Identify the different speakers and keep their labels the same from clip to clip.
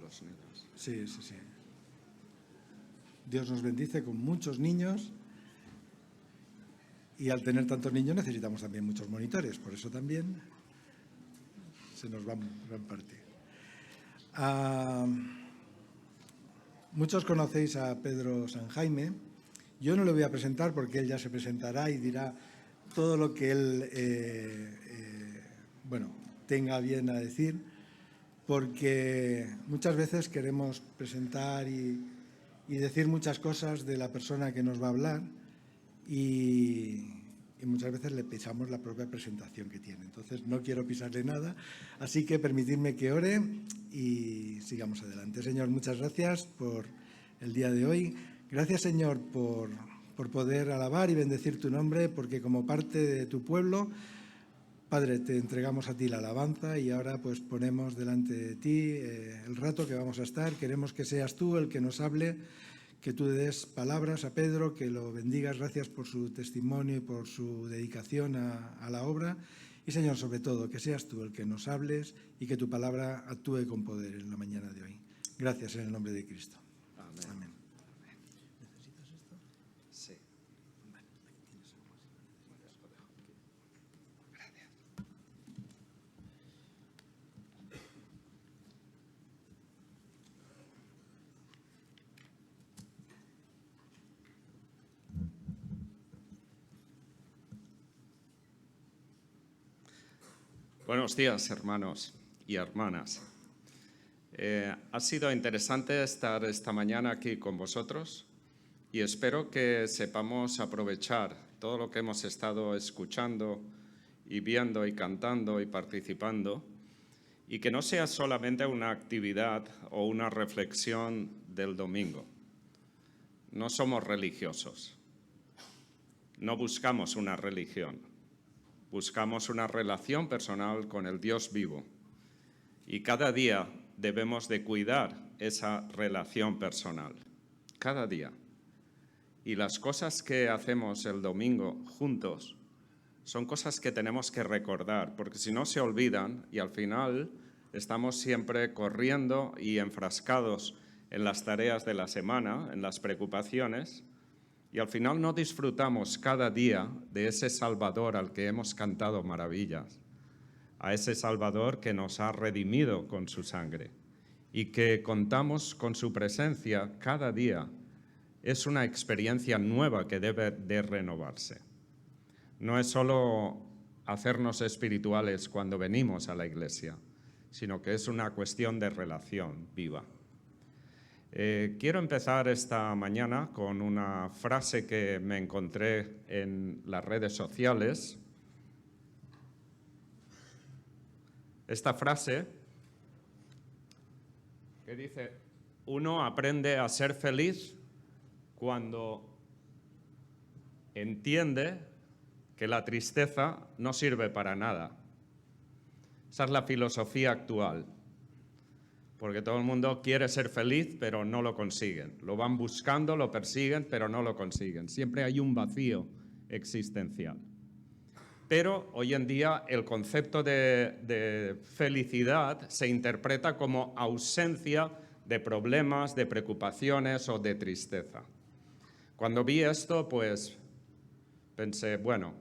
Speaker 1: los niños.
Speaker 2: Sí, sí, sí. Dios nos bendice con muchos niños y al tener tantos niños necesitamos también muchos monitores, por eso también se nos va gran parte. Muchos conocéis a Pedro San Jaime. Yo no le voy a presentar porque él ya se presentará y dirá todo lo que él tenga bien a decir, porque muchas veces queremos presentar y decir muchas cosas de la persona que nos va a hablar y muchas veces le pisamos la propia presentación que tiene. Entonces no quiero pisarle nada, así que permitidme que ore y sigamos adelante. Señor, muchas gracias por el día de hoy. Gracias, Señor, por poder alabar y bendecir tu nombre, porque como parte de tu pueblo, Padre, te entregamos a ti la alabanza y ahora pues ponemos delante de ti el rato que vamos a estar. Queremos que seas tú el que nos hable, que tú des palabras a Pedro, que lo bendigas. Gracias por su testimonio y por su dedicación a la obra. Y, Señor, sobre todo, que seas tú el que nos hables y que tu palabra actúe con poder en la mañana de hoy. Gracias en el nombre de Cristo.
Speaker 1: Amén.
Speaker 2: Amén.
Speaker 1: ¿Necesitas esto? Sí. Vale, aquí tienes algo más. Lo dejo aquí. Gracias. Buenos días, hermanos y hermanas. Ha sido interesante estar esta mañana aquí con vosotros y espero que sepamos aprovechar todo lo que hemos estado escuchando y viendo y cantando y participando, y que no sea solamente una actividad o una reflexión del domingo. No somos religiosos, no buscamos una religión, buscamos una relación personal con el Dios vivo, y cada día debemos de cuidar esa relación personal, cada día. Y las cosas que hacemos el domingo juntos son cosas que tenemos que recordar, porque si no se olvidan y al final estamos siempre corriendo y enfrascados en las tareas de la semana, en las preocupaciones, y al final no disfrutamos cada día de ese Salvador al que hemos cantado maravillas, a ese Salvador que nos ha redimido con su sangre y que contamos con su presencia cada día. Es una experiencia nueva que debe de renovarse. No es solo hacernos espirituales cuando venimos a la iglesia, sino que es una cuestión de relación viva. Quiero empezar esta mañana con una frase que me encontré en las redes sociales. Esta frase que dice: uno aprende a ser feliz cuando entiende que la tristeza no sirve para nada. Esa es la filosofía actual, porque todo el mundo quiere ser feliz, pero no lo consiguen. Lo van buscando, lo persiguen, pero no lo consiguen. Siempre hay un vacío existencial. Pero hoy en día el concepto de felicidad se interpreta como ausencia de problemas, de preocupaciones o de tristeza. Cuando vi esto, pues pensé, bueno,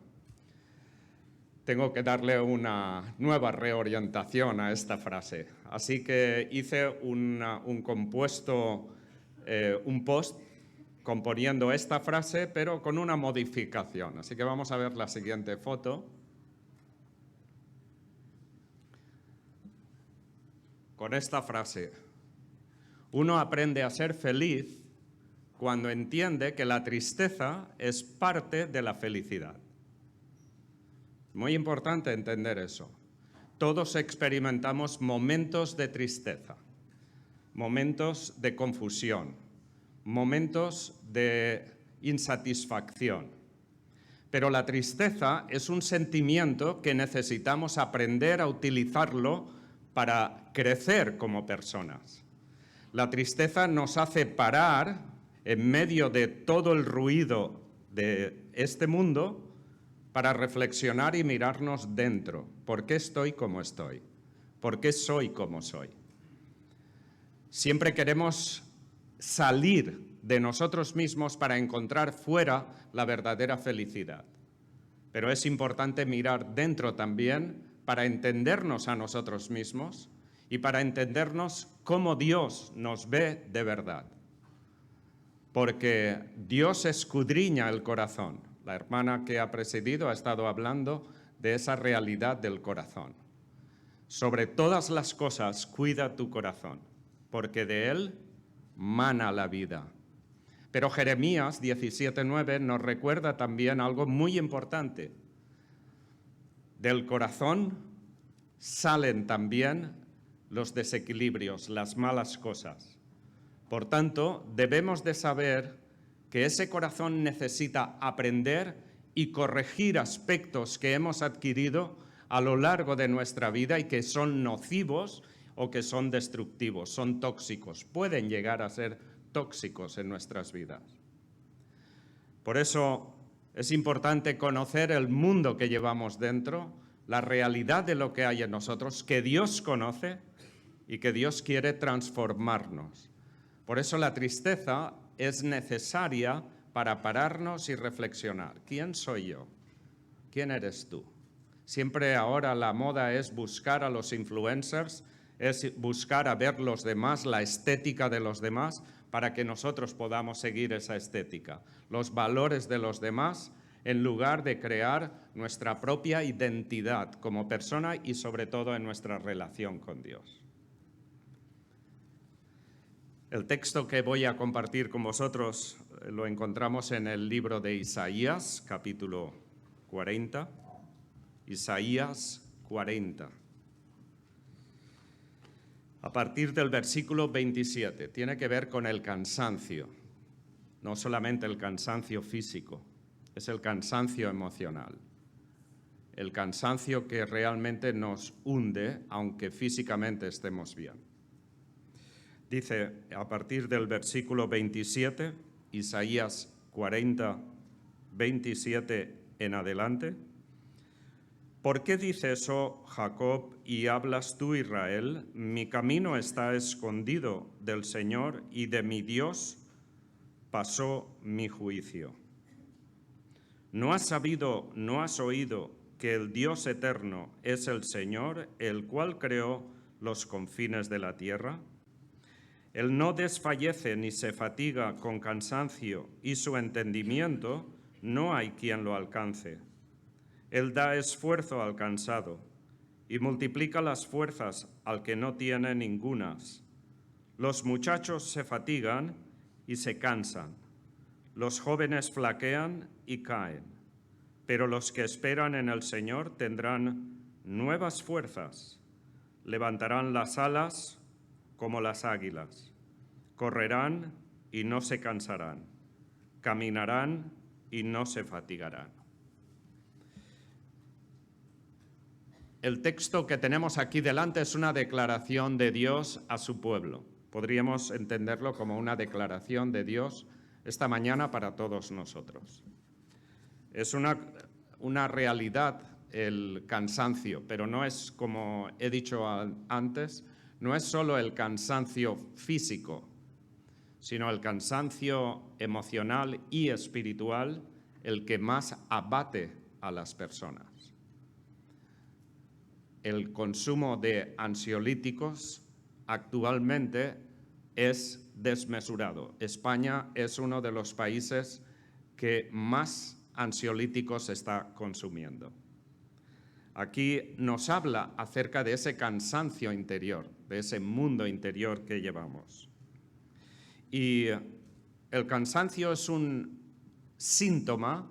Speaker 1: tengo que darle una nueva reorientación a esta frase. Así que hice un post componiendo esta frase, pero con una modificación. Así que vamos a ver la siguiente foto. Con esta frase: uno aprende a ser feliz cuando entiende que la tristeza es parte de la felicidad. Muy importante entender eso. Todos experimentamos momentos de tristeza, momentos de confusión, momentos de insatisfacción. Pero la tristeza es un sentimiento que necesitamos aprender a utilizarlo para crecer como personas. La tristeza nos hace parar en medio de todo el ruido de este mundo para reflexionar y mirarnos dentro. ¿Por qué estoy como estoy? ¿Por qué soy como soy? Siempre queremos salir de nosotros mismos para encontrar fuera la verdadera felicidad. Pero es importante mirar dentro también para entendernos a nosotros mismos y para entendernos cómo Dios nos ve de verdad. Porque Dios escudriña el corazón. La hermana que ha precedido ha estado hablando de esa realidad del corazón. Sobre todas las cosas, cuida tu corazón, porque de él mana la vida. Pero Jeremías 17:9 nos recuerda también algo muy importante. Del corazón salen también los desequilibrios, las malas cosas. Por tanto, debemos de saber que ese corazón necesita aprender y corregir aspectos que hemos adquirido a lo largo de nuestra vida y que son nocivos o que son destructivos, son tóxicos, pueden llegar a ser tóxicos en nuestras vidas. Por eso es importante conocer el mundo que llevamos dentro, la realidad de lo que hay en nosotros, que Dios conoce y que Dios quiere transformarnos. Por eso la tristeza es necesaria para pararnos y reflexionar. ¿Quién soy yo? ¿Quién eres tú? Siempre ahora la moda es buscar a los influencers, es buscar a ver los demás, la estética de los demás, para que nosotros podamos seguir esa estética, los valores de los demás, en lugar de crear nuestra propia identidad como persona y sobre todo en nuestra relación con Dios. El texto que voy a compartir con vosotros lo encontramos en el libro de Isaías, capítulo 40. Isaías 40. A partir del versículo 27, tiene que ver con el cansancio, no solamente el cansancio físico, es el cansancio emocional, el cansancio que realmente nos hunde, aunque físicamente estemos bien. Dice, a partir del versículo 27, Isaías 40, 27 en adelante, ¿por qué dices, oh Jacob, y hablas tú, Israel? Mi camino está escondido del Señor y de mi Dios pasó mi juicio. ¿No has sabido, no has oído que el Dios eterno es el Señor, el cual creó los confines de la tierra? Él no desfallece ni se fatiga con cansancio, y su entendimiento no hay quien lo alcance. Él da esfuerzo al cansado y multiplica las fuerzas al que no tiene ningunas. Los muchachos se fatigan y se cansan. Los jóvenes flaquean y caen. Pero los que esperan en el Señor tendrán nuevas fuerzas. Levantarán las alas como las águilas. Correrán y no se cansarán. Caminarán y no se fatigarán. El texto que tenemos aquí delante es una declaración de Dios a su pueblo. Podríamos entenderlo como una declaración de Dios esta mañana para todos nosotros. Es una realidad el cansancio, pero no es, como he dicho antes, no es solo el cansancio físico, sino el cansancio emocional y espiritual el que más abate a las personas. El consumo de ansiolíticos actualmente es desmesurado. España es uno de los países que más ansiolíticos está consumiendo. Aquí nos habla acerca de ese cansancio interior, de ese mundo interior que llevamos. Y el cansancio es un síntoma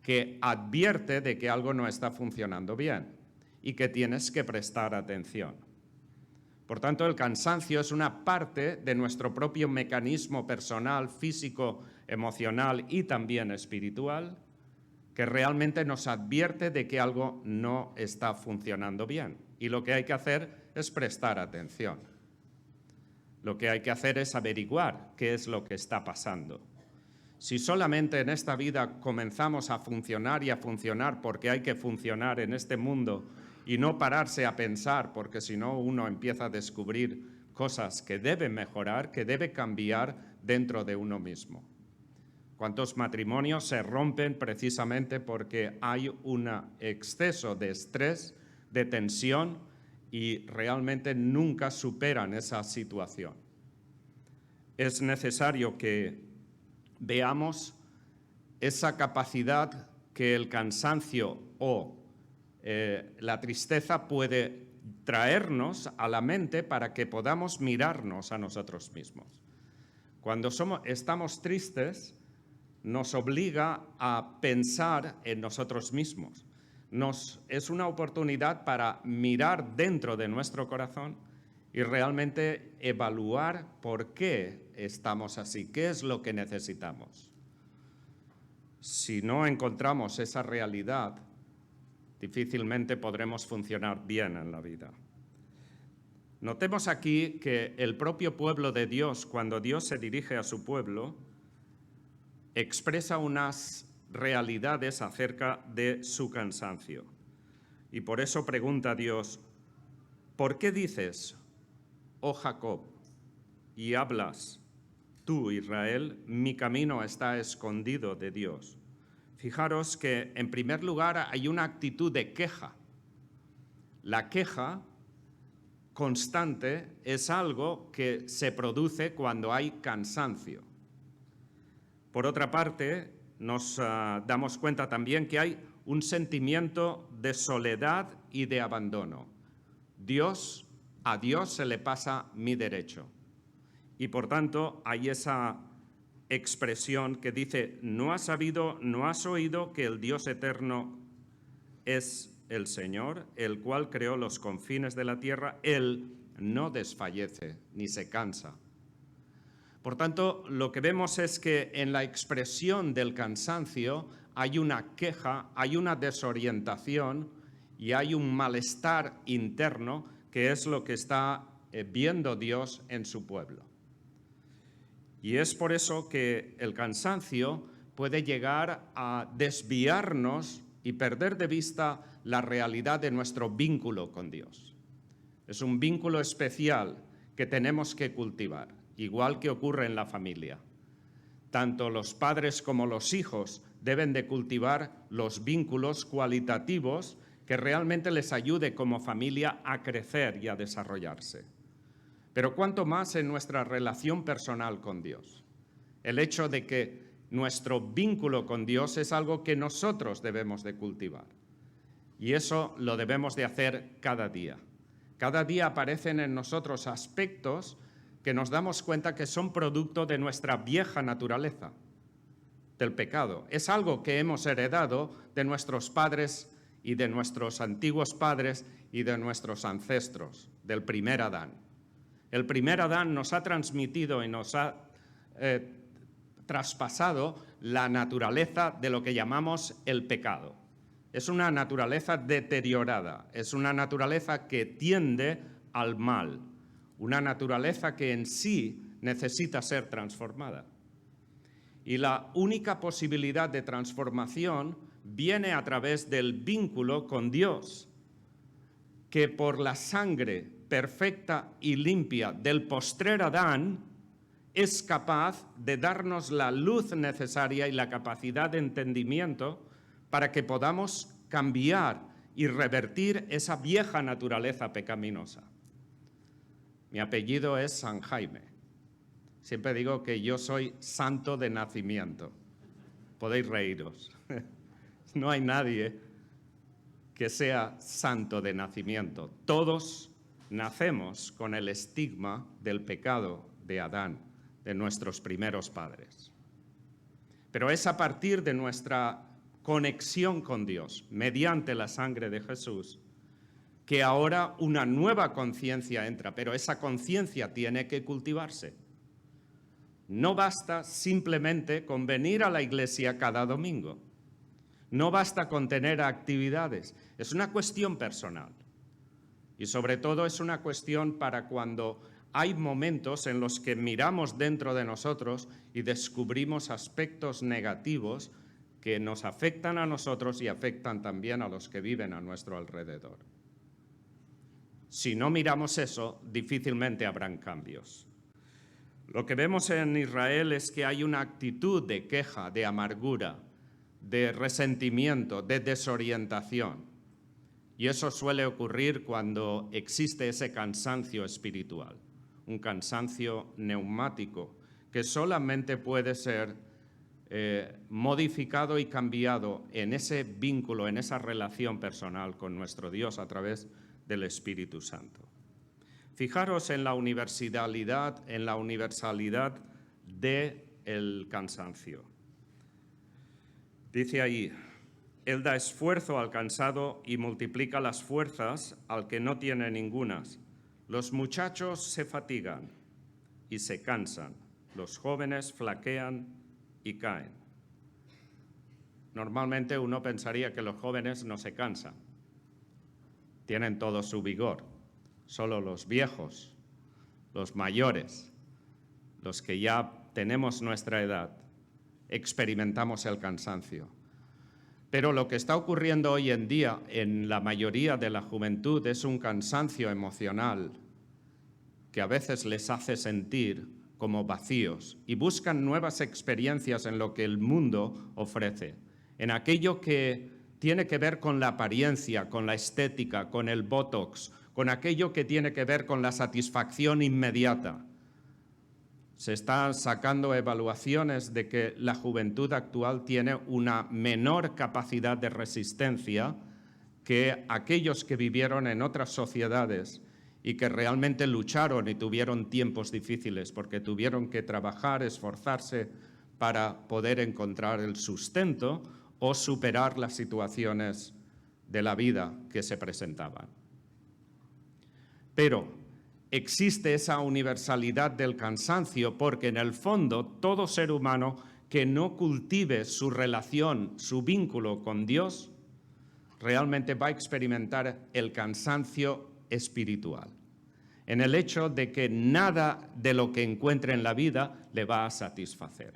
Speaker 1: que advierte de que algo no está funcionando bien y que tienes que prestar atención. Por tanto, el cansancio es una parte de nuestro propio mecanismo personal, físico, emocional y también espiritual, que realmente nos advierte de que algo no está funcionando bien. Y lo que hay que hacer es prestar atención. Lo que hay que hacer es averiguar qué es lo que está pasando. Si solamente en esta vida comenzamos a funcionar y a funcionar porque hay que funcionar en este mundo y no pararse a pensar, porque si no uno empieza a descubrir cosas que deben mejorar, que debe cambiar dentro de uno mismo. ¿Cuántos matrimonios se rompen precisamente porque hay un exceso de estrés, de tensión y realmente nunca superan esa situación? Es necesario que veamos esa capacidad que el cansancio o la tristeza puede traernos a la mente para que podamos mirarnos a nosotros mismos. Cuando estamos tristes, nos obliga a pensar en nosotros mismos. Es una oportunidad para mirar dentro de nuestro corazón y realmente evaluar por qué estamos así, qué es lo que necesitamos. Si no encontramos esa realidad, difícilmente podremos funcionar bien en la vida. Notemos aquí que el propio pueblo de Dios, cuando Dios se dirige a su pueblo, expresa unas realidades acerca de su cansancio. Y por eso pregunta a Dios, ¿por qué dices, oh Jacob, y hablas, tú Israel, mi camino está escondido de Dios? Fijaros que en primer lugar hay una actitud de queja. La queja constante es algo que se produce cuando hay cansancio. Por otra parte, nos damos cuenta también que hay un sentimiento de soledad y de abandono. A Dios se le pasa mi derecho. Y por tanto, hay esa expresión que dice, no has sabido, no has oído que el Dios eterno es el Señor, el cual creó los confines de la tierra. Él no desfallece ni se cansa. Por tanto, lo que vemos es que en la expresión del cansancio hay una queja, hay una desorientación y hay un malestar interno que es lo que está viendo Dios en su pueblo. Y es por eso que el cansancio puede llegar a desviarnos y perder de vista la realidad de nuestro vínculo con Dios. Es un vínculo especial que tenemos que cultivar, igual que ocurre en la familia. Tanto los padres como los hijos deben de cultivar los vínculos cualitativos que realmente les ayude como familia a crecer y a desarrollarse. Pero cuánto más en nuestra relación personal con Dios. El hecho de que nuestro vínculo con Dios es algo que nosotros debemos de cultivar. Y eso lo debemos de hacer cada día. Cada día aparecen en nosotros aspectos que nos damos cuenta que son producto de nuestra vieja naturaleza, del pecado. Es algo que hemos heredado de nuestros padres y de nuestros antiguos padres y de nuestros ancestros, del primer Adán. El primer Adán nos ha transmitido y nos ha traspasado la naturaleza de lo que llamamos el pecado. Es una naturaleza deteriorada, es una naturaleza que tiende al mal, una naturaleza que en sí necesita ser transformada. Y la única posibilidad de transformación viene a través del vínculo con Dios, que por la sangre perfecta y limpia del postrer Adán es capaz de darnos la luz necesaria y la capacidad de entendimiento para que podamos cambiar y revertir esa vieja naturaleza pecaminosa. Mi apellido es San Jaime. Siempre digo que yo soy santo de nacimiento. Podéis reíros. No hay nadie que sea santo de nacimiento. Todos nacemos con el estigma del pecado de Adán, de nuestros primeros padres. Pero es a partir de nuestra conexión con Dios, mediante la sangre de Jesús, que ahora una nueva conciencia entra, pero esa conciencia tiene que cultivarse. No basta simplemente con venir a la iglesia cada domingo. No basta con tener actividades. Es una cuestión personal. Y sobre todo es una cuestión para cuando hay momentos en los que miramos dentro de nosotros y descubrimos aspectos negativos que nos afectan a nosotros y afectan también a los que viven a nuestro alrededor. Si no miramos eso, difícilmente habrán cambios. Lo que vemos en Israel es que hay una actitud de queja, de amargura, de resentimiento, de desorientación. Y eso suele ocurrir cuando existe ese cansancio espiritual, un cansancio neumático, que solamente puede ser modificado y cambiado en ese vínculo, en esa relación personal con nuestro Dios a través del Espíritu Santo. Fijaros en la universalidad del cansancio. Dice ahí, Él da esfuerzo al cansado y multiplica las fuerzas al que no tiene ningunas. Los muchachos se fatigan y se cansan. Los jóvenes flaquean y caen. Normalmente uno pensaría que los jóvenes no se cansan. Tienen todo su vigor. Solo los viejos, los mayores, los que ya tenemos nuestra edad, experimentamos el cansancio. Pero lo que está ocurriendo hoy en día en la mayoría de la juventud es un cansancio emocional que a veces les hace sentir como vacíos y buscan nuevas experiencias en lo que el mundo ofrece, en aquello que tiene que ver con la apariencia, con la estética, con el botox, con aquello que tiene que ver con la satisfacción inmediata. Se están sacando evaluaciones de que la juventud actual tiene una menor capacidad de resistencia que aquellos que vivieron en otras sociedades y que realmente lucharon y tuvieron tiempos difíciles porque tuvieron que trabajar, esforzarse para poder encontrar el sustento o superar las situaciones de la vida que se presentaban. Pero existe esa universalidad del cansancio porque en el fondo todo ser humano que no cultive su relación, su vínculo con Dios, realmente va a experimentar el cansancio espiritual, en el hecho de que nada de lo que encuentre en la vida le va a satisfacer.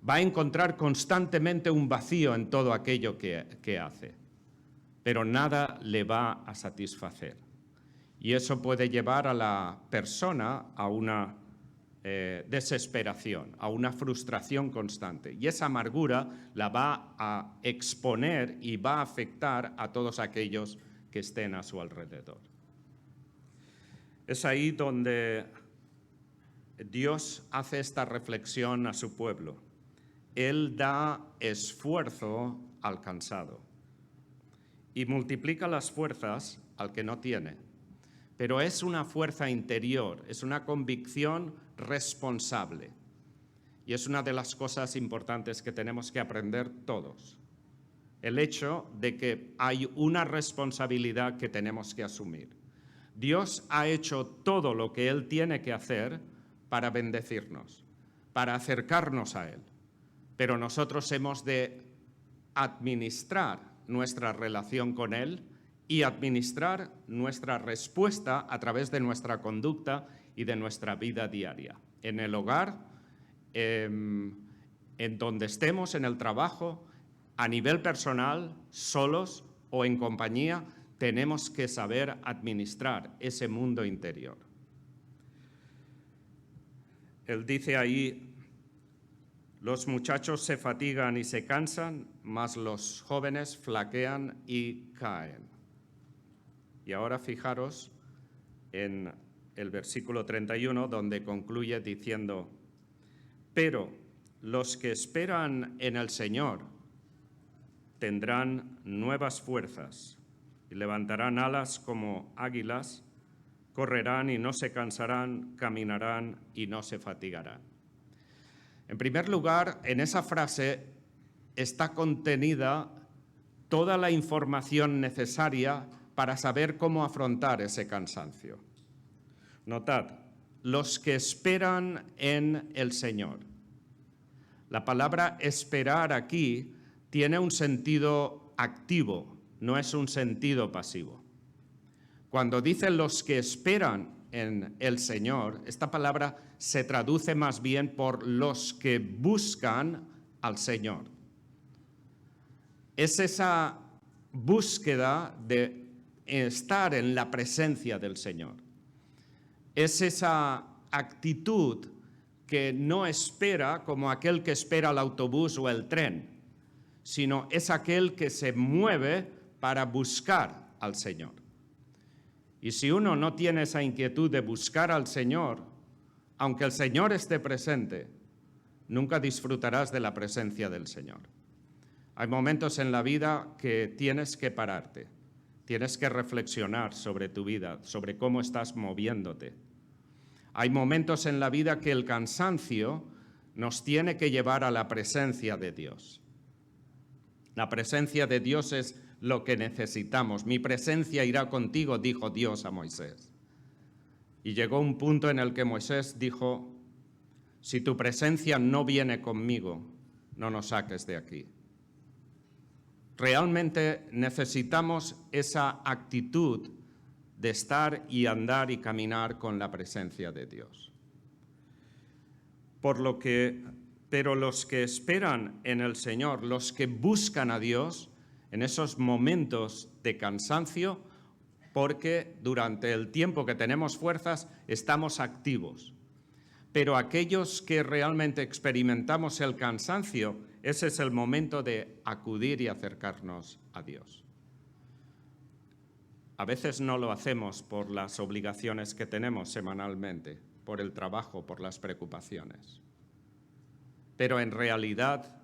Speaker 1: Va a encontrar constantemente un vacío en todo aquello que hace, pero nada le va a satisfacer. Y eso puede llevar a la persona a una desesperación, a una frustración constante. Y esa amargura la va a exponer y va a afectar a todos aquellos que estén a su alrededor. Es ahí donde Dios hace esta reflexión a su pueblo. Él da esfuerzo al cansado y multiplica las fuerzas al que no tiene. Pero es una fuerza interior, es una convicción responsable. Y es una de las cosas importantes que tenemos que aprender todos. El hecho de que hay una responsabilidad que tenemos que asumir. Dios ha hecho todo lo que Él tiene que hacer para bendecirnos, para acercarnos a Él. Pero nosotros hemos de administrar nuestra relación con Él y administrar nuestra respuesta a través de nuestra conducta y de nuestra vida diaria. En el hogar, en donde estemos, en el trabajo, a nivel personal, solos o en compañía, tenemos que saber administrar ese mundo interior. Él dice ahí, los muchachos se fatigan y se cansan, mas los jóvenes flaquean y caen. Y ahora fijaros en el versículo 31, donde concluye diciendo, pero los que esperan en el Señor tendrán nuevas fuerzas y levantarán alas como águilas, correrán y no se cansarán, caminarán y no se fatigarán. En primer lugar, en esa frase está contenida toda la información necesaria para saber cómo afrontar ese cansancio. Notad, los que esperan en el Señor. La palabra esperar aquí tiene un sentido activo, no es un sentido pasivo. Cuando dicen los que esperan en el Señor, esta palabra se traduce más bien por los que buscan al Señor. Es esa búsqueda de estar en la presencia del Señor. Es esa actitud que no espera como aquel que espera el autobús o el tren, sino es aquel que se mueve para buscar al Señor. Y si uno no tiene esa inquietud de buscar al Señor, aunque el Señor esté presente, nunca disfrutarás de la presencia del Señor. Hay momentos en la vida que tienes que pararte, tienes que reflexionar sobre tu vida, sobre cómo estás moviéndote. Hay momentos en la vida que el cansancio nos tiene que llevar a la presencia de Dios. La presencia de Dios es lo que necesitamos. Mi presencia irá contigo, dijo Dios a Moisés. Y llegó un punto en el que Moisés dijo, si tu presencia no viene conmigo, no nos saques de aquí. Realmente necesitamos esa actitud de estar y andar y caminar con la presencia de Dios. Pero los que esperan en el Señor, los que buscan a Dios en esos momentos de cansancio, porque durante el tiempo que tenemos fuerzas estamos activos. Pero aquellos que realmente experimentamos el cansancio, ese es el momento de acudir y acercarnos a Dios. A veces no lo hacemos por las obligaciones que tenemos semanalmente, por el trabajo, por las preocupaciones. Pero en realidad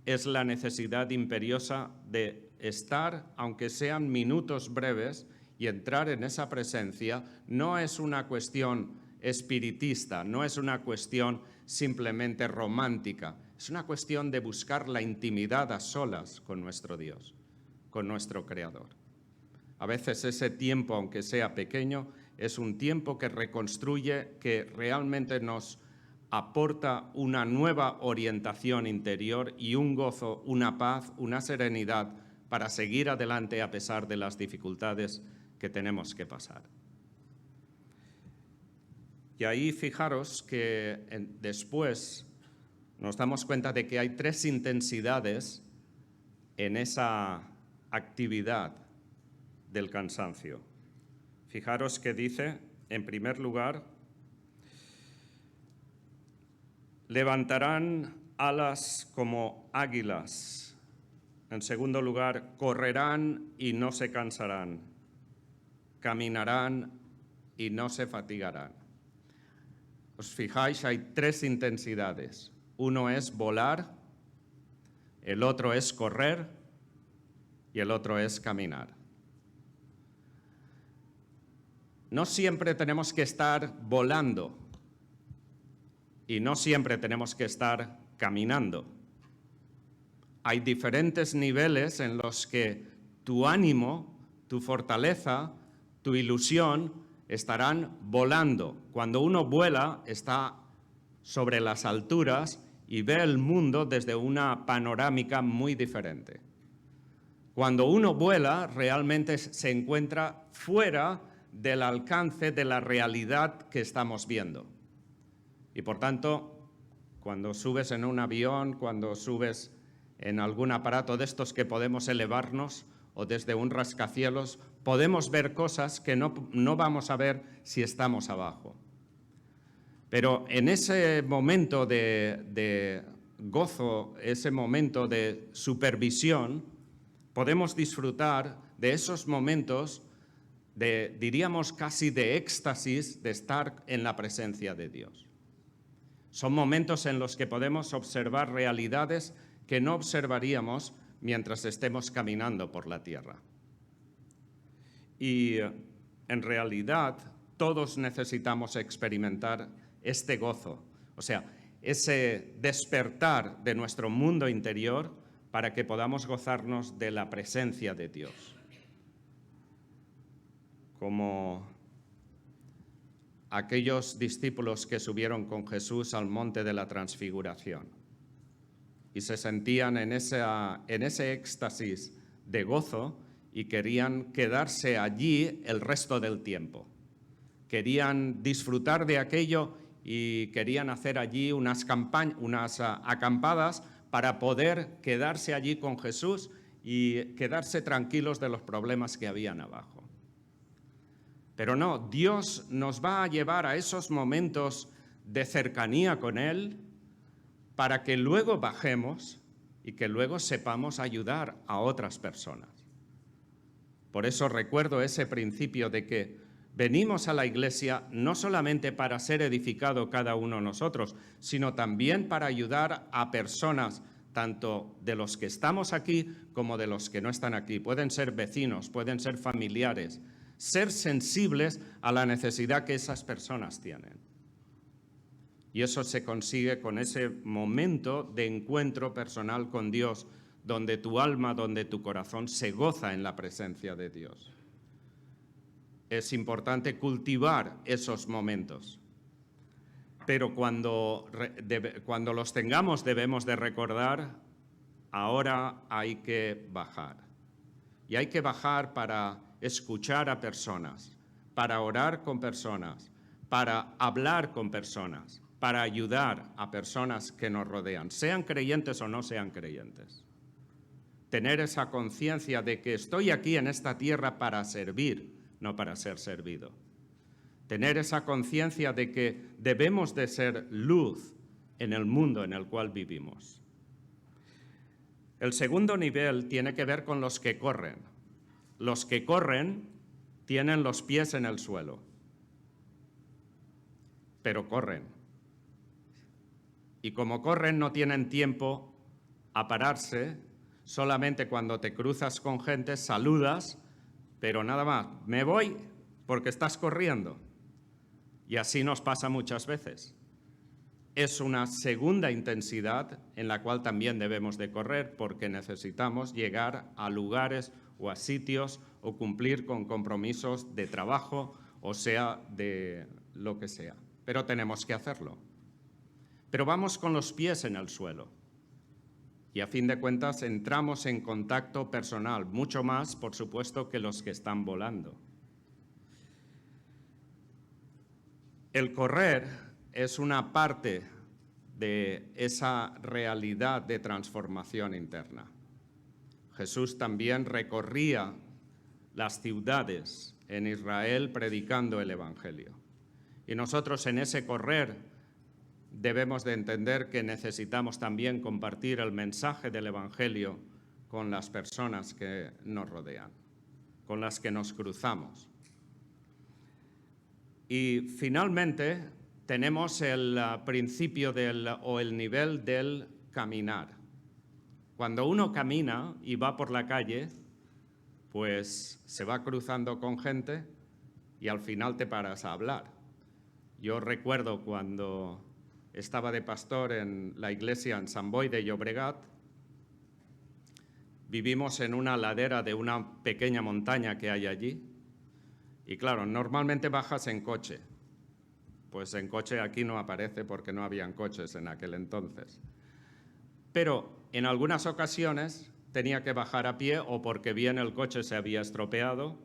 Speaker 1: es la necesidad imperiosa de estar, aunque sean minutos breves, y entrar en esa presencia. No es una cuestión espiritista, no es una cuestión simplemente romántica, es una cuestión de buscar la intimidad a solas con nuestro Dios, con nuestro Creador. A veces ese tiempo, aunque sea pequeño, es un tiempo que reconstruye, que realmente nos aporta una nueva orientación interior y un gozo, una paz, una serenidad para seguir adelante a pesar de las dificultades que tenemos que pasar. Y ahí fijaros que después nos damos cuenta de que hay 3 intensidades en esa actividad del cansancio. Fijaros que dice, en primer lugar, levantarán alas como águilas. En segundo lugar, correrán y no se cansarán. Caminarán y no se fatigarán. Os fijáis, hay 3 intensidades. Uno es volar, el otro es correr y el otro es caminar. No siempre tenemos que estar volando y no siempre tenemos que estar caminando. Hay diferentes niveles en los que tu ánimo, tu fortaleza, tu ilusión estarán volando. Cuando uno vuela, está sobre las alturas y ve el mundo desde una panorámica muy diferente. Cuando uno vuela, realmente se encuentra fuera del alcance de la realidad que estamos viendo. Y por tanto, cuando subes en un avión, cuando subes en algún aparato de estos que podemos elevarnos o desde un rascacielos, podemos ver cosas que no vamos a ver si estamos abajo. Pero en ese momento de gozo, ese momento de supervisión, podemos disfrutar de esos momentos diríamos casi de éxtasis de estar en la presencia de Dios. Son momentos en los que podemos observar realidades que no observaríamos mientras estemos caminando por la tierra. Y en realidad todos necesitamos experimentar este gozo, o sea, ese despertar de nuestro mundo interior para que podamos gozarnos de la presencia de Dios. Como aquellos discípulos que subieron con Jesús al monte de la Transfiguración y se sentían en ese éxtasis de gozo y querían quedarse allí el resto del tiempo. Querían disfrutar de aquello y querían hacer allí unas acampadas para poder quedarse allí con Jesús y quedarse tranquilos de los problemas que habían abajo. Pero no, Dios nos va a llevar a esos momentos de cercanía con Él para que luego bajemos y que luego sepamos ayudar a otras personas. Por eso recuerdo ese principio de que venimos a la iglesia no solamente para ser edificado cada uno de nosotros, sino también para ayudar a personas, tanto de los que estamos aquí como de los que no están aquí. Pueden ser vecinos, pueden ser familiares. Ser sensibles a la necesidad que esas personas tienen. Y eso se consigue con ese momento de encuentro personal con Dios, donde tu alma, donde tu corazón se goza en la presencia de Dios. Es importante cultivar esos momentos. Pero cuando los tengamos debemos de recordar, ahora hay que bajar. Y hay que bajar para escuchar a personas, para orar con personas, para hablar con personas, para ayudar a personas que nos rodean, sean creyentes o no sean creyentes. Tener esa conciencia de que estoy aquí en esta tierra para servir, no para ser servido. Tener esa conciencia de que debemos de ser luz en el mundo en el cual vivimos. El segundo nivel tiene que ver con los que corren. Los que corren tienen los pies en el suelo, pero corren. Y como corren no tienen tiempo a pararse, solamente cuando te cruzas con gente saludas, pero nada más, me voy porque estás corriendo. Y así nos pasa muchas veces. Es una segunda intensidad en la cual también debemos de correr porque necesitamos llegar a lugares o a sitios o cumplir con compromisos de trabajo, o sea, de lo que sea. Pero tenemos que hacerlo. Pero vamos con los pies en el suelo. Y a fin de cuentas entramos en contacto personal, mucho más, por supuesto, que los que están volando. El correr es una parte de esa realidad de transformación interna. Jesús también recorría las ciudades en Israel predicando el Evangelio. Y nosotros en ese correr debemos de entender que necesitamos también compartir el mensaje del Evangelio con las personas que nos rodean, con las que nos cruzamos. Y finalmente tenemos el principio o el nivel del caminar. Cuando uno camina y va por la calle, pues se va cruzando con gente y al final te paras a hablar. Yo recuerdo cuando estaba de pastor en la iglesia en Sant Boi de Llobregat, vivimos en una ladera de una pequeña montaña que hay allí. Y claro, normalmente bajas en coche. Pues en coche aquí no aparece porque no habían coches en aquel entonces. Pero en algunas ocasiones tenía que bajar a pie o porque bien el coche se había estropeado.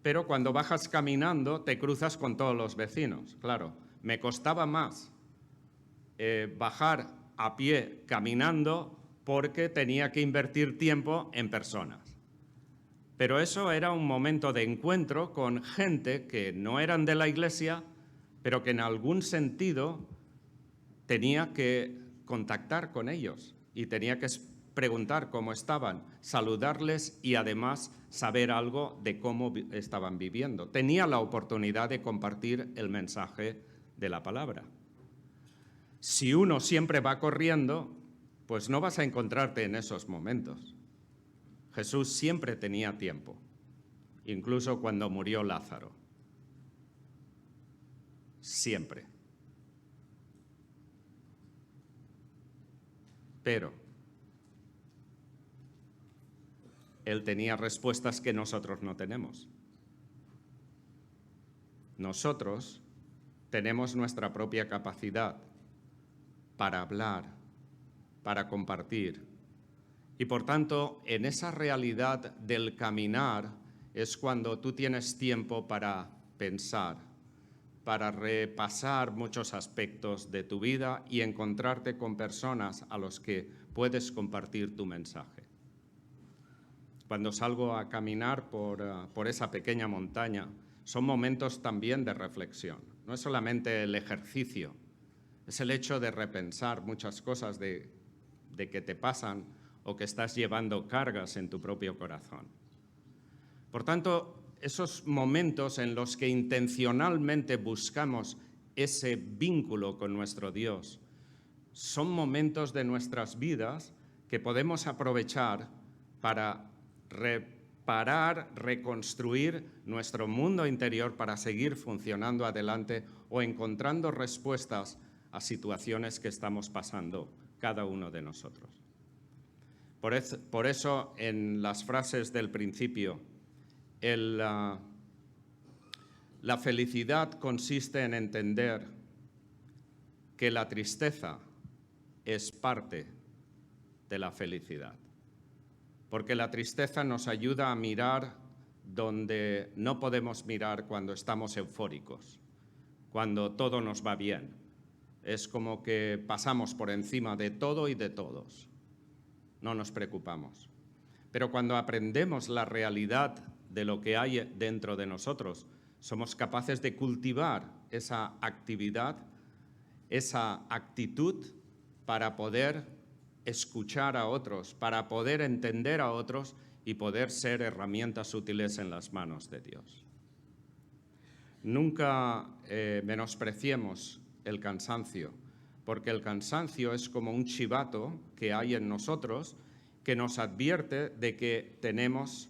Speaker 1: Pero cuando bajas caminando te cruzas con todos los vecinos. Claro, me costaba más bajar a pie caminando porque tenía que invertir tiempo en personas. Pero eso era un momento de encuentro con gente que no eran de la iglesia, pero que en algún sentido tenía que contactar con ellos y tenía que preguntar cómo estaban, saludarles y además saber algo de cómo estaban viviendo. Tenía la oportunidad de compartir el mensaje de la palabra. Si uno siempre va corriendo, pues no vas a encontrarte en esos momentos. Jesús siempre tenía tiempo, incluso cuando murió Lázaro. Siempre. Pero Él tenía respuestas que nosotros no tenemos. Nosotros tenemos nuestra propia capacidad para hablar, para compartir. Y por tanto, en esa realidad del caminar es cuando tú tienes tiempo para pensar, para repasar muchos aspectos de tu vida y encontrarte con personas a los que puedes compartir tu mensaje. Cuando salgo a caminar por esa pequeña montaña, son momentos también de reflexión. No es solamente el ejercicio, es el hecho de repensar muchas cosas de que te pasan o que estás llevando cargas en tu propio corazón. Por tanto, esos momentos en los que intencionalmente buscamos ese vínculo con nuestro Dios son momentos de nuestras vidas que podemos aprovechar para reparar, reconstruir nuestro mundo interior para seguir funcionando adelante o encontrando respuestas a situaciones que estamos pasando cada uno de nosotros. Por eso, en las frases del principio, la felicidad consiste en entender que la tristeza es parte de la felicidad, porque la tristeza nos ayuda a mirar donde no podemos mirar cuando estamos eufóricos, cuando todo nos va bien. Es como que pasamos por encima de todo y de todos. No nos preocupamos. Pero cuando aprendemos la realidad de lo que hay dentro de nosotros, somos capaces de cultivar esa actividad, esa actitud para poder escuchar a otros, para poder entender a otros y poder ser herramientas útiles en las manos de Dios. Nunca menospreciemos el cansancio, porque el cansancio es como un chivato que hay en nosotros que nos advierte de que tenemos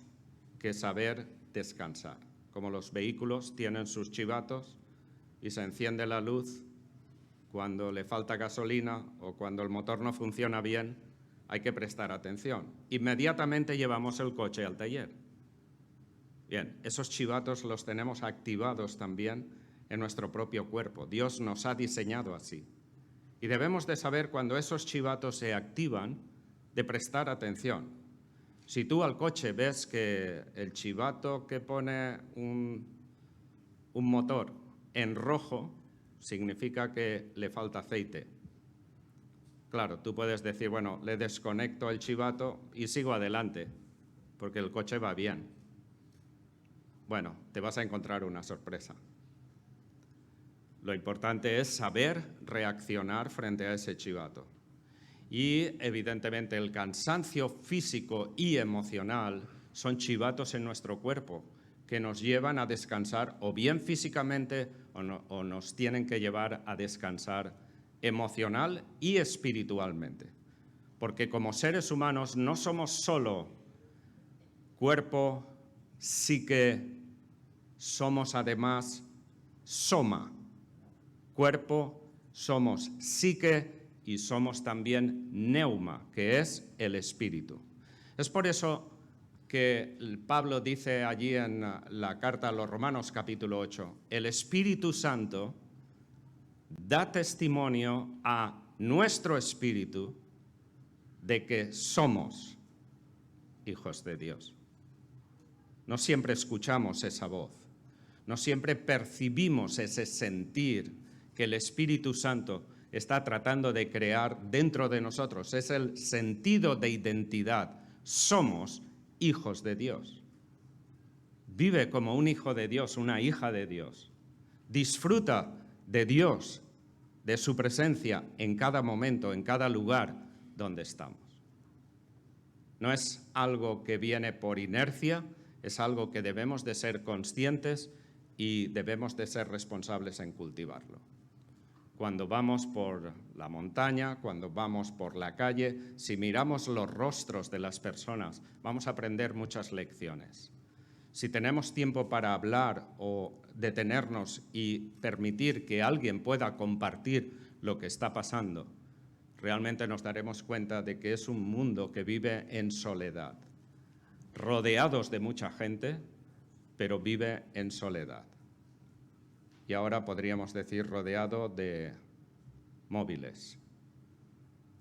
Speaker 1: que saber descansar. Como los vehículos tienen sus chivatos y se enciende la luz cuando le falta gasolina o cuando el motor no funciona bien, hay que prestar atención. Inmediatamente llevamos el coche al taller. Bien, esos chivatos los tenemos activados también en nuestro propio cuerpo. Dios nos ha diseñado así. Y debemos de saber cuando esos chivatos se activan, de prestar atención. Si tú al coche ves que el chivato que pone un motor en rojo, significa que le falta aceite. Claro, tú puedes decir, bueno, le desconecto el chivato y sigo adelante, porque el coche va bien. Bueno, te vas a encontrar una sorpresa. Lo importante es saber reaccionar frente a ese chivato. Y, evidentemente, el cansancio físico y emocional son chivatos en nuestro cuerpo que nos llevan a descansar o bien físicamente o nos tienen que llevar a descansar emocional y espiritualmente. Porque como seres humanos no somos solo cuerpo, psique, somos además soma. Cuerpo, somos psique y somos también neuma, que es el espíritu. Es por eso que Pablo dice allí en la carta a los Romanos capítulo 8, el Espíritu Santo da testimonio a nuestro espíritu de que somos hijos de Dios. No siempre escuchamos esa voz, no siempre percibimos ese sentir que el Espíritu Santo está tratando de crear dentro de nosotros. Es el sentido de identidad. Somos hijos de Dios. Vive como un hijo de Dios, una hija de Dios. Disfruta de Dios, de su presencia en cada momento, en cada lugar donde estamos. No es algo que viene por inercia, es algo que debemos de ser conscientes y debemos de ser responsables en cultivarlo. Cuando vamos por la montaña, cuando vamos por la calle, si miramos los rostros de las personas, vamos a aprender muchas lecciones. Si tenemos tiempo para hablar o detenernos y permitir que alguien pueda compartir lo que está pasando, realmente nos daremos cuenta de que es un mundo que vive en soledad, rodeados de mucha gente, pero vive en soledad. Y ahora podríamos decir rodeado de móviles.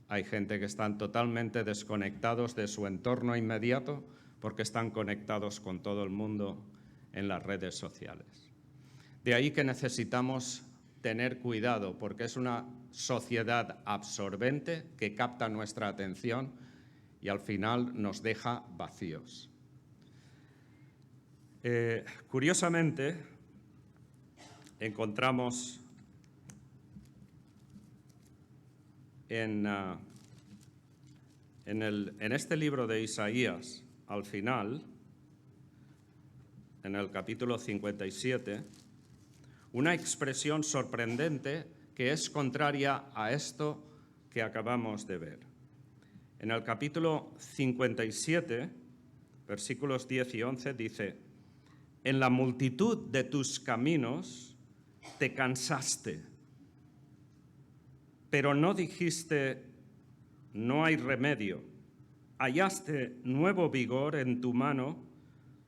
Speaker 1: Hay gente que están totalmente desconectados de su entorno inmediato porque están conectados con todo el mundo en las redes sociales. De ahí que necesitamos tener cuidado porque es una sociedad absorbente que capta nuestra atención y al final nos deja vacíos. Curiosamente, encontramos en este libro de Isaías, al final, en el capítulo 57, una expresión sorprendente que es contraria a esto que acabamos de ver. En el capítulo 57, versículos 10 y 11, dice: en la multitud de tus caminos te cansaste, pero no dijiste, no hay remedio. Hallaste nuevo vigor en tu mano,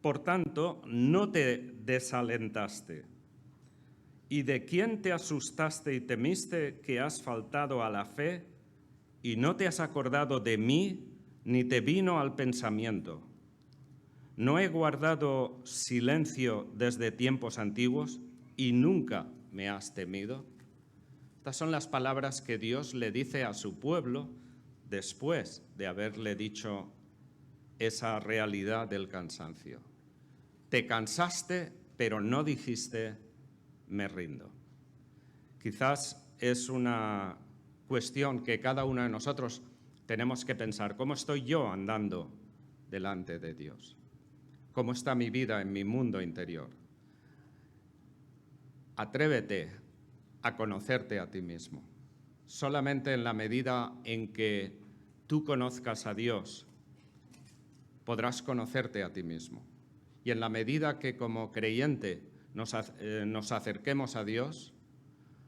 Speaker 1: por tanto, no te desalentaste. ¿Y de quién te asustaste y temiste que has faltado a la fe y no te has acordado de mí ni te vino al pensamiento? ¿No he guardado silencio desde tiempos antiguos y nunca me has temido? Estas son las palabras que Dios le dice a su pueblo después de haberle dicho esa realidad del cansancio. Te cansaste, pero no dijiste, me rindo. Quizás es una cuestión que cada uno de nosotros tenemos que pensar: ¿cómo estoy yo andando delante de Dios? ¿Cómo está mi vida en mi mundo interior? Atrévete a conocerte a ti mismo. Solamente en la medida en que tú conozcas a Dios, podrás conocerte a ti mismo. Y en la medida que como creyente nos acerquemos a Dios,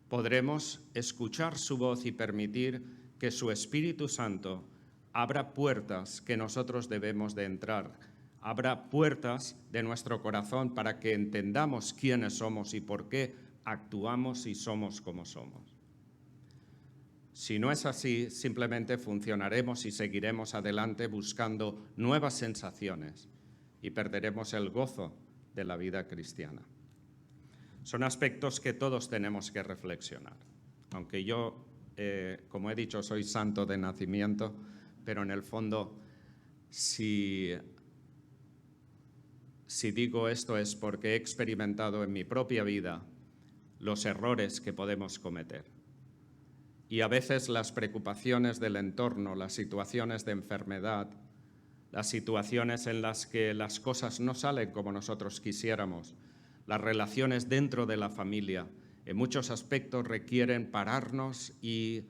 Speaker 1: podremos escuchar su voz y permitir que su Espíritu Santo abra puertas que nosotros debemos de entrar, abra puertas de nuestro corazón para que entendamos quiénes somos y por qué actuamos y somos como somos. Si no es así, simplemente funcionaremos y seguiremos adelante buscando nuevas sensaciones y perderemos el gozo de la vida cristiana. Son aspectos que todos tenemos que reflexionar. Aunque yo, como he dicho, soy santo de nacimiento, pero en el fondo, si digo esto es porque he experimentado en mi propia vida los errores que podemos cometer. Y a veces las preocupaciones del entorno, las situaciones de enfermedad, las situaciones en las que las cosas no salen como nosotros quisiéramos, las relaciones dentro de la familia, en muchos aspectos requieren pararnos y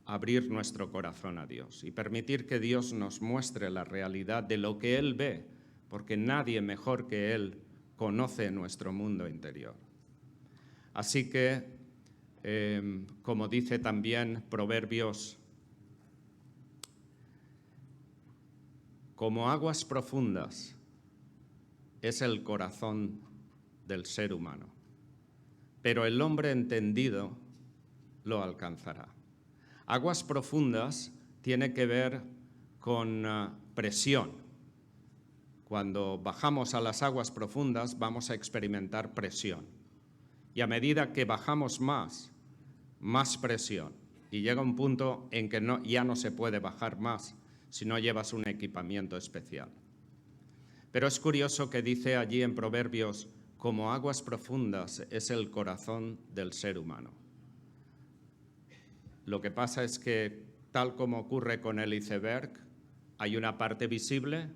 Speaker 1: abrir nuestro corazón a Dios y permitir que Dios nos muestre la realidad de lo que Él ve, porque nadie mejor que Él conoce nuestro mundo interior. Así que, como dice también Proverbios, como aguas profundas es el corazón del ser humano, pero el hombre entendido lo alcanzará. Aguas profundas tiene que ver con presión. Cuando bajamos a las aguas profundas vamos a experimentar presión. Y a medida que bajamos más presión. Y llega un punto en que ya no se puede bajar más si no llevas un equipamiento especial. Pero es curioso que dice allí en Proverbios, como aguas profundas es el corazón del ser humano. Lo que pasa es que, tal como ocurre con el iceberg, hay una parte visible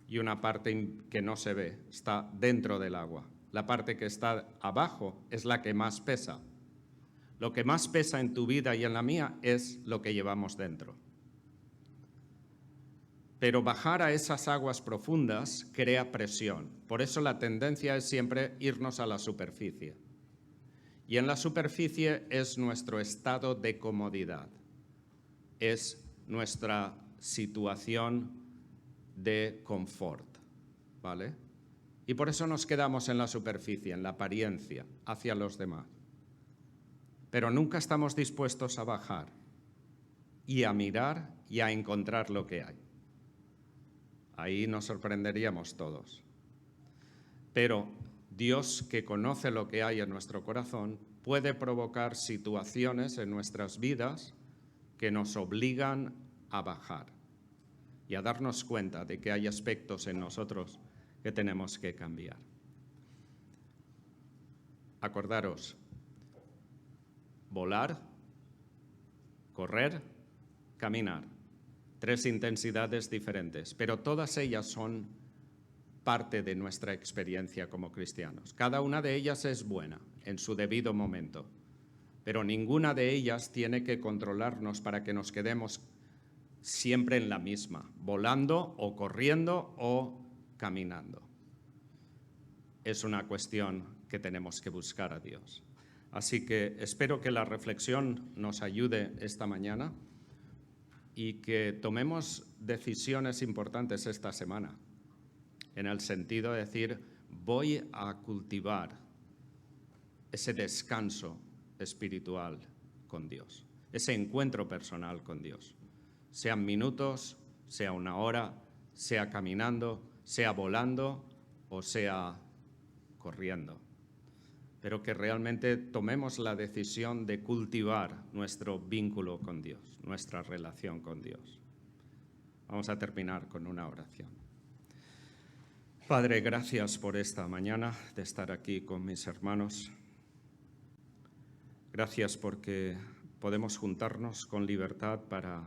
Speaker 1: y una parte que no se ve, está dentro del agua. La parte que está abajo es la que más pesa. Lo que más pesa en tu vida y en la mía es lo que llevamos dentro. Pero bajar a esas aguas profundas crea presión. Por eso la tendencia es siempre irnos a la superficie. Y en la superficie es nuestro estado de comodidad. Es nuestra situación de confort, ¿vale? Y por eso nos quedamos en la superficie, en la apariencia, hacia los demás. Pero nunca estamos dispuestos a bajar y a mirar y a encontrar lo que hay. Ahí nos sorprenderíamos todos. Pero Dios, que conoce lo que hay en nuestro corazón, puede provocar situaciones en nuestras vidas que nos obligan a bajar y a darnos cuenta de que hay aspectos en nosotros que tenemos que cambiar. Acordaros, volar, correr, caminar. 3 intensidades diferentes, pero todas ellas son parte de nuestra experiencia como cristianos. Cada una de ellas es buena en su debido momento, pero ninguna de ellas tiene que controlarnos para que nos quedemos siempre en la misma, volando o corriendo o caminando. Es una cuestión que tenemos que buscar a Dios. Así que espero que la reflexión nos ayude esta mañana y que tomemos decisiones importantes esta semana, en el sentido de decir, voy a cultivar ese descanso espiritual con Dios, ese encuentro personal con Dios, sean minutos, sea una hora, sea caminando, sea volando o sea corriendo, pero que realmente tomemos la decisión de cultivar nuestro vínculo con Dios, nuestra relación con Dios. Vamos a terminar con una oración. Padre, gracias por esta mañana de estar aquí con mis hermanos. Gracias porque podemos juntarnos con libertad para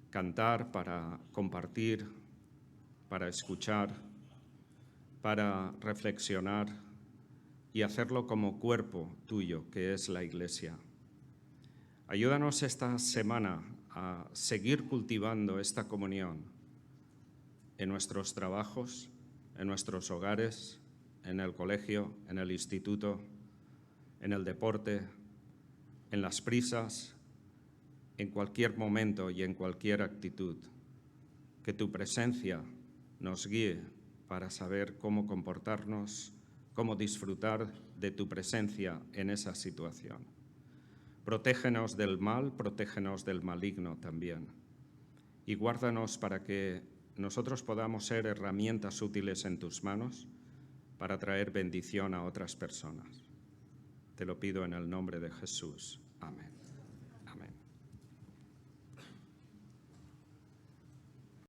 Speaker 1: cantar, para compartir, para escuchar, para reflexionar y hacerlo como cuerpo tuyo, que es la Iglesia. Ayúdanos esta semana a seguir cultivando esta comunión en nuestros trabajos, en nuestros hogares, en el colegio, en el instituto, en el deporte, en las prisas, en cualquier momento y en cualquier actitud. Que tu presencia nos guíe para saber cómo comportarnos, cómo disfrutar de tu presencia en esa situación. Protégenos del mal, protégenos del maligno también. Y guárdanos para que nosotros podamos ser herramientas útiles en tus manos para traer bendición a otras personas. Te lo pido en el nombre de Jesús. Amén.